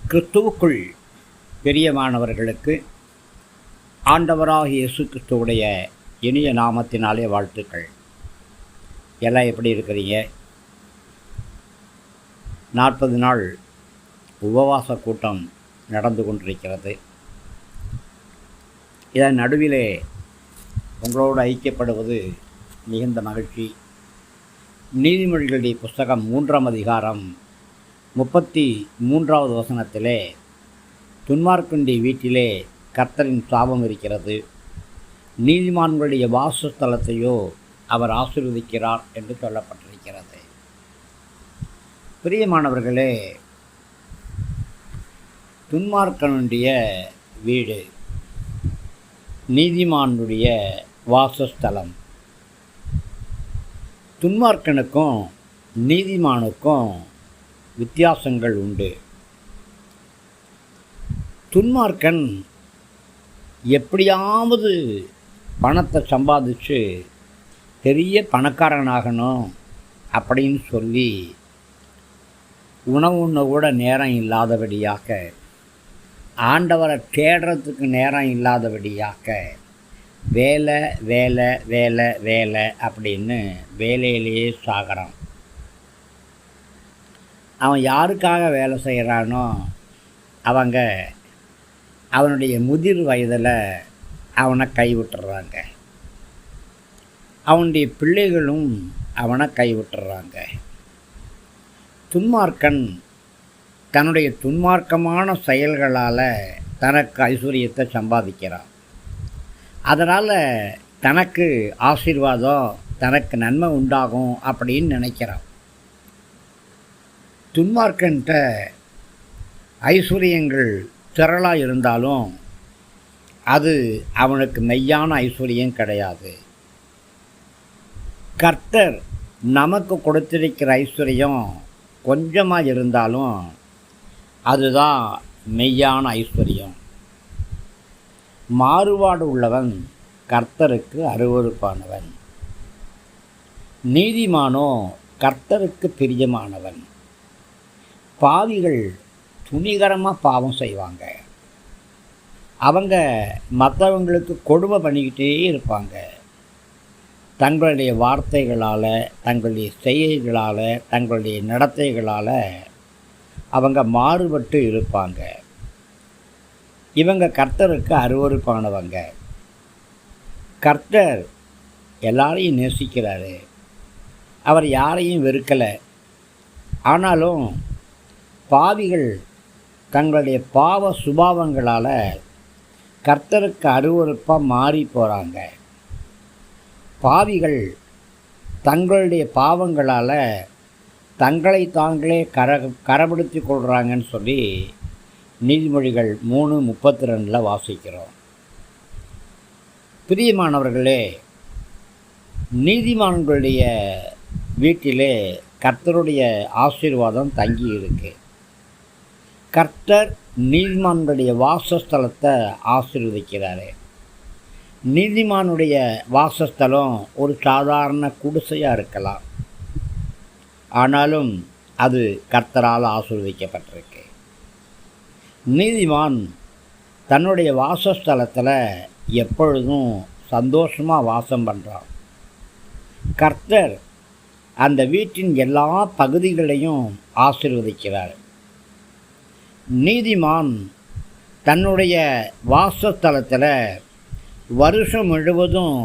கிறிஸ்துவுக்குள் பிரியமானவர்களுக்கு ஆண்டவராகிய இயேசு கிறிஸ்துவுடைய இனிய நாமத்தினாலே வாழ்த்துக்கள். எல்லாம் எப்படி இருக்கிறீங்க? 40 நாள் உபவாச கூட்டம் நடந்து கொண்டிருக்கிறது. இதன் நடுவிலே உங்களோடு ஐக்கியப்படுவது மிகுந்த மகிழ்ச்சி. நீதிமொழிகளுடைய புஸ்தகம் 3ஆம் அதிகாரம் 33வது வசனத்திலே, துன்மார்க்கனுடைய வீட்டிலே கர்த்தரின் சாபம் இருக்கிறது, நீதிமான்களுடைய வாசஸ்தலத்தையோ அவர் ஆசீர்வதிக்கிறார் என்று சொல்லப்பட்டிருக்கிறது. பிரியமானவர்களே, துன்மார்க்கனுடைய வீடு நீதிமானுடைய வாசஸ்தலம். துன்மார்க்கனுக்கும் நீதிமானுக்கும் வித்தியாசங்கள் உண்டு. துன்மார்க்கன் எப்படியாவது பணத்தை சம்பாதிச்சு பெரிய பணக்காரனாகணும் அப்படின்னு சொல்லி உணவு உண்ண கூட நேரம் இல்லாதபடியாக, ஆண்டவரை தேடுறதுக்கு நேரம் இல்லாதபடியாக வேலை வேலை வேலை வேலை அப்படின்னு வேலையிலேயே சாகிறான். அவன் யாருக்காக வேலை செய்கிறானோ அவங்க அவனுடைய முதிர் வயதில் அவனை கைவிட்டுறாங்க. அவனுடைய பிள்ளைகளும் அவனை கைவிட்டுறாங்க. துன்மார்க்கன் தன்னுடைய துன்மார்க்கமான செயல்களால் தனக்கு ஐஸ்வர்யத்தை சம்பாதிக்கிறான். அதனால் தனக்கு ஆசீர்வாதம், தனக்கு நன்மை உண்டாகும் அப்படின்னு நினைக்கிறான். துன்மார்க்கன்ட்ட ஐஸ்வர்யங்கள் திரளாக இருந்தாலும் அது அவனுக்கு மெய்யான ஐஸ்வர்யம் கிடையாது. கர்த்தர் நமக்கு கொடுத்திருக்கிற ஐஸ்வர்யம் கொஞ்சமாக இருந்தாலும் அதுதான் மெய்யான ஐஸ்வர்யம். மாறுபாடு உள்ளவன் கர்த்தருக்கு அருவருப்பானவன், நீதிமானோ கர்த்தருக்கு பிரியமானவன். பாவிகள் துணிகரமாக பாவம் செய்வாங்க. அவங்க மற்றவங்களுக்கு கொடுமை பண்ணிக்கிட்டே இருப்பாங்க. தங்களுடைய வார்த்தைகளால், தங்களுடைய செய்கைகளால், தங்களுடைய நடத்தைகளால் அவங்க மாறுபட்டு இருப்பாங்க. இவங்க கர்த்தருக்கு அருவருப்பானவங்க. கர்த்தர் எல்லாரையும் நேசிக்கிறாரு. அவர் யாரையும் வெறுக்கலை. ஆனாலும் பாவிகள் தங்களுடைய பாவ சுபாவங்களால் கர்த்தருக்கு அருவருப்பாக மாறி போகிறாங்க. பாவிகள் தங்களுடைய பாவங்களால் தங்களை தாங்களே கரப்படுத்தி கொள்கிறாங்கன்னு சொல்லி நீதிமொழிகள் 3:32 வாசிக்கிறோம். பிரியமானவர்களே, நீதிமான்களுடைய வீட்டிலே கர்த்தருடைய ஆசீர்வாதம் தங்கி இருக்கு. கர்த்தர் நீதிமானுடைய வாசஸ்தலத்தை ஆசீர்வதிக்கிறாரு. நீதிமானுடைய வாசஸ்தலம் ஒரு சாதாரண குடிசையாக இருக்கலாம், ஆனாலும் அது கர்த்தரால் ஆசீர்வதிக்கப்பட்டிருக்கு. நீதிமான் தன்னுடைய வாசஸ்தலத்தில் எப்பொழுதும் சந்தோஷமாக வாசம் பண்ணுறான். கர்த்தர் அந்த வீட்டின் எல்லா பகுதிகளையும் ஆசீர்வதிக்கிறார். நீதிமான் தன்னுடைய வாசஸ்தலத்தில் வருஷம் முழுவதும்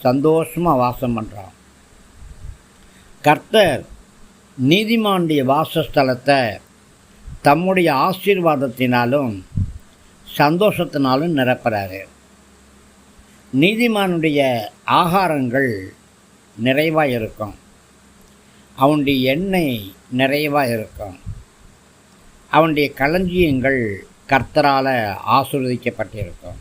சந்தோஷமாக வாசம் பண்ணுறான். கர்த்தர் நீதிமானுடைய வாசஸ்தலத்தை தம்முடைய ஆசீர்வாதத்தினாலும் சந்தோஷத்தினாலும் நிரப்புறாரு. நீதிமானுடைய ஆகாரங்கள் நிறைவாக இருக்கும். அவனுடைய எண்ணெய் நிறைவாக இருக்கும். அவனுடைய களஞ்சியங்கள் கர்த்தரால் ஆசீர்வதிக்கப்பட்டிருக்கும்.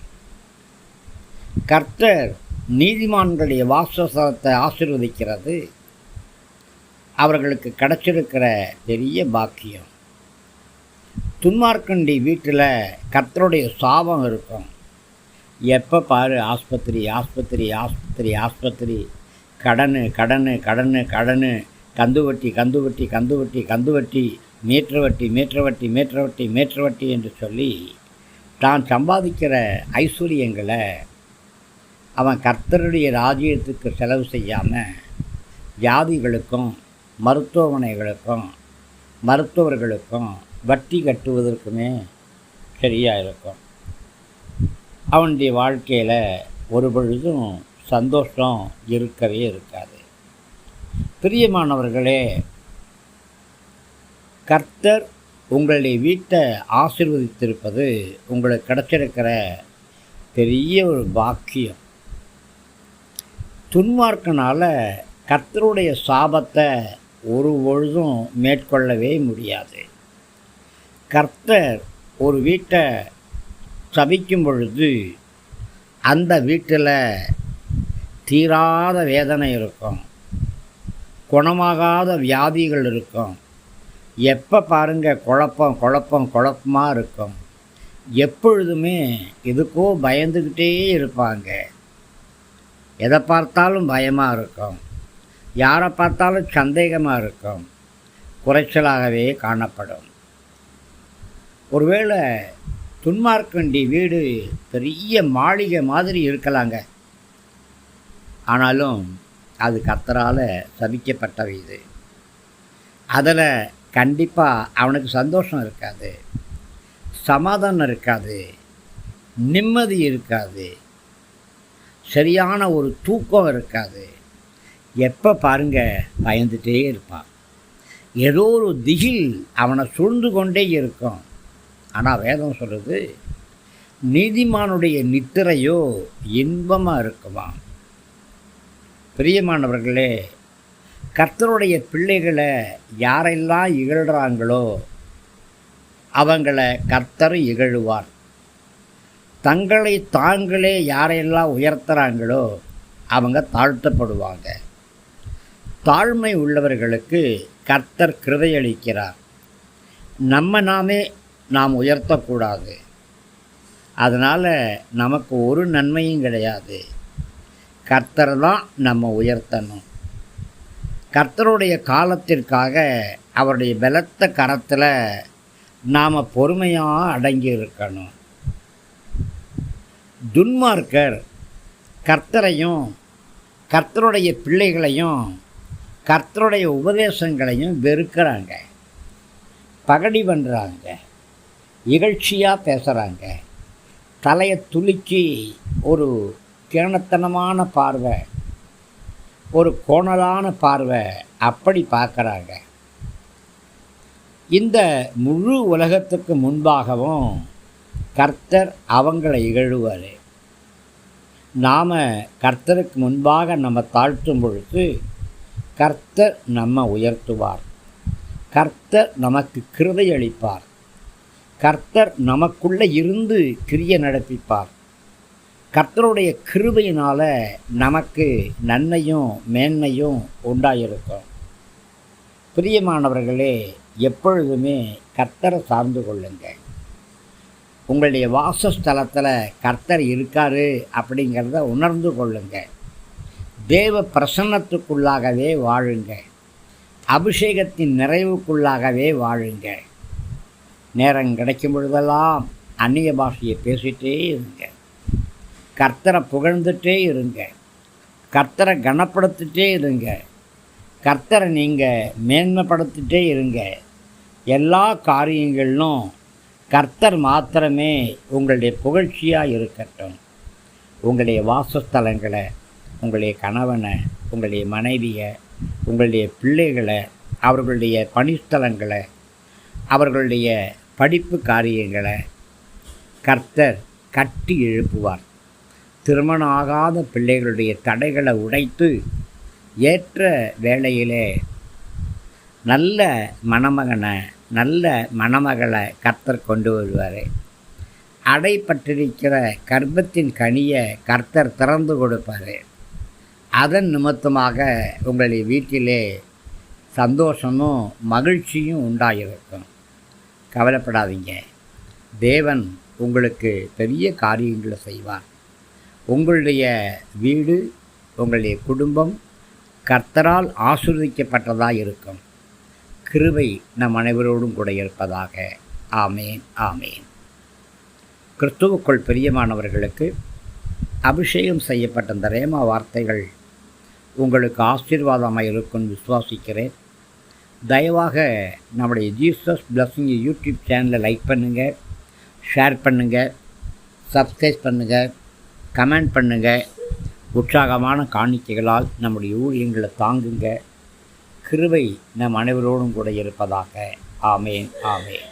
கர்த்தர் நீதிமான்களுடைய வாசஸ்தலத்தை ஆசீர்வதிக்கிறது அவர்களுக்கு கிடைச்சிருக்கிற பெரிய பாக்கியம். துன்மார்க்கனுடைய வீட்டில் கர்த்தருடைய சாபம் இருக்கும். எப்போ பாரு ஆஸ்பத்திரி ஆஸ்பத்திரி ஆஸ்பத்திரி ஆஸ்பத்திரி, கடன் கடன் கடன் கடன், கந்து வட்டி கந்து வட்டி கந்து வட்டி கந்து வட்டி, மீட்டர் வட்டி மீட்டர் வட்டி மீட்டர் வட்டி மீட்டர் வட்டி என்று சொல்லி தான் சம்பாதிக்கிற ஐஸ்வர்யங்களை அவன் கர்த்தருடைய ராஜ்யத்துக்கு செலவு செய்யாமல் வியாதிகளுக்கும் மருத்துவமனைகளுக்கும் மருத்துவர்களுக்கும் வட்டி கட்டுவதற்குமே சரியாக இருக்கும். அவனுடைய வாழ்க்கையில் ஒரு பொழுதும் சந்தோஷம் இருக்கவே இருக்காது. பிரியமானவர்களே, கர்த்தர் உங்களுடைய வீட்டை ஆசீர்வதித்திருப்பது உங்களுக்கு கிடைச்சிருக்கிற பெரிய ஒரு பாக்கியம். துன்மார்க்கனால் கர்த்தருடைய சாபத்தை ஒரு பொழுதும் மேற்கொள்ளவே முடியாது. கர்த்தர் ஒரு வீட்டை சபிக்கும் பொழுது அந்த வீட்டில் தீராத வேதனை இருக்கும், குணமாகாத வியாதிகள் இருக்கும். எப்போ பாருங்கள் குழப்பமாக இருக்கும். எப்பொழுதுமே எதுக்கோ பயந்துக்கிட்டே இருப்பாங்க. எதை பார்த்தாலும் பயமாக இருக்கும், யாரை பார்த்தாலும் சந்தேகமாக இருக்கும், குறைச்சலாகவே காணப்படும். ஒருவேளை துன்மார்க்கண்டி வீடு பெரிய மாளிகை மாதிரி இருக்கலாங்க, ஆனாலும் அது கர்த்தரால் சபிக்கப்பட்ட வீடு. அதில் கண்டிப்பாக அவனுக்கு சந்தோஷம் இருக்காது, சமாதானம் இருக்காது, நிம்மதி இருக்காது, சரியான ஒரு தூக்கம் இருக்காது. எப்போ பாருங்க பயந்துகிட்டே இருப்பான். ஏதோ ஒரு திகில் அவனை சூழ்ந்து கொண்டே இருக்கும். ஆனால் வேதம் சொல்கிறது, நீதிமானுடைய நித்திரையோ இன்பமாக இருக்குமா. பிரியமானவர்களே, கர்த்தருடைய பிள்ளைகளை யாரெல்லாம் இகழ்கிறாங்களோ அவங்களை கர்த்தர் இகழுவார். தங்களை தாங்களே யாரெல்லாம் உயர்த்துகிறாங்களோ அவங்க தாழ்த்தப்படுவாங்க. தாழ்மை உள்ளவர்களுக்கு கர்த்தர் கிருபை அளிக்கிறார். நாமே நாம் உயர்த்தக்கூடாது. அதனால் நமக்கு ஒரு நன்மையும் கிடையாது. கர்த்தர் தான் நம்ம உயர்த்தணும். கர்த்தருடைய காலத்திற்காக அவருடைய பலத்த கரத்தில் நாம் பொறுமையாக அடங்கி இருக்கணும். துன்மார்க்கர் கர்த்தரையும் கர்த்தருடைய பிள்ளைகளையும் கர்த்தருடைய உபதேசங்களையும் வெறுக்கிறாங்க, பகடி பண்ணுறாங்க, இகழ்ச்சியாக பேசுகிறாங்க, தலையை துலுக்கி ஒரு கிரணத்தனமான பார்வை, ஒரு கோணலான பார்வை அப்படி பார்க்குறாங்க. இந்த முழு உலகத்துக்கு முன்பாகவும் கர்த்தர் அவங்களை இகழுவார். நாம் கர்த்தருக்கு முன்பாக நம்ம தாழ்த்தும் பொழுது கர்த்தர் நம்ம உயர்த்துவார். கர்த்தர் நமக்கு கிருபை அளிப்பார். கர்த்தர் நமக்குள்ளே இருந்து கிரியை நடப்பிப்பார். கர்த்தருடைய கிருபையினால் நமக்கு நன்மையும் மேன்மையும் உண்டாயிருக்கும். பிரியமானவர்களே, எப்பொழுதுமே கர்த்தரை சார்ந்து கொள்ளுங்க. உங்களுடைய வாசஸ்தலத்தில் கர்த்தர் இருக்கார் அப்படிங்கிறத உணர்ந்து கொள்ளுங்க. தேவ பிரசன்னத்துக்குள்ளாகவே வாழுங்க. அபிஷேகத்தின் நிறைவுக்குள்ளாகவே வாழுங்க. நேரம் கிடைக்கும் பொழுதெல்லாம் அந்நிய பாஷையை பேசிகிட்டே இருங்க. கர்த்தரை புகழ்ந்துட்டே இருங்க. கர்த்தரை கனப்படுத்திட்டே இருங்க. கர்த்தரை நீங்கள் மேன்மைப்படுத்திட்டே இருங்க. எல்லா காரியங்களிலும் கர்த்தர் மாத்திரமே உங்களுடைய புகழ்ச்சியாக இருக்கட்டும். உங்களுடைய வாசஸ்தலங்களை, உங்களுடைய கணவனை, உங்களுடைய மனைவியை, உங்களுடைய பிள்ளைகளை, அவர்களுடைய பணிஸ்தலங்களை, அவர்களுடைய படிப்பு காரியங்களை கர்த்தர் கட்டி எழுப்புவார். திருமணம் ஆகாத பிள்ளைகளுடைய தடைகளை உடைத்து ஏற்ற வேளையிலே நல்ல மணமகனை, நல்ல மணமகளை கர்த்தர் கொண்டு வருவார். அடைப்பட்டிருக்கிற கர்ப்பத்தின் கனியை கர்த்தர் திறந்து கொடுப்பார். அதன் நிமித்தமாக உங்களுடைய வீட்டிலே சந்தோஷமும் மகிழ்ச்சியும் உண்டாயிருக்கும். கவலைப்படாதீங்க, தேவன் உங்களுக்கு பெரிய காரியங்களை செய்வார். உங்களுடைய வீடு, உங்களுடைய குடும்பம் கர்த்தரால் ஆசீர்வதிக்கப்பட்டதாக இருக்கும். கிருபை நம் அனைவரோடும் கூட இருப்பதாக. ஆமேன், ஆமேன். கிறிஸ்துவுக்குள் பிரியமானவர்களுக்கு அபிஷேகம் செய்யப்பட்ட இந்த ரேமா வார்த்தைகள் உங்களுக்கு ஆசீர்வாதமாக இருக்கும்னு விசுவாசிக்கிறேன். தயவாக நம்முடைய ஜீசஸ் பிளஸிங் யூடியூப் சேனலை லைக் பண்ணுங்கள், ஷேர் பண்ணுங்கள், சப்ஸ்கிரைப் பண்ணுங்கள், கமெண்ட் பண்ணுங்கள். உற்சாகமான காணிக்கைகளால் நம்முடைய ஊழியங்களை தாங்குங்க. கிருபை நம் அனைவரோடும் கூட இருப்பதாக. ஆமேன், ஆமேன்.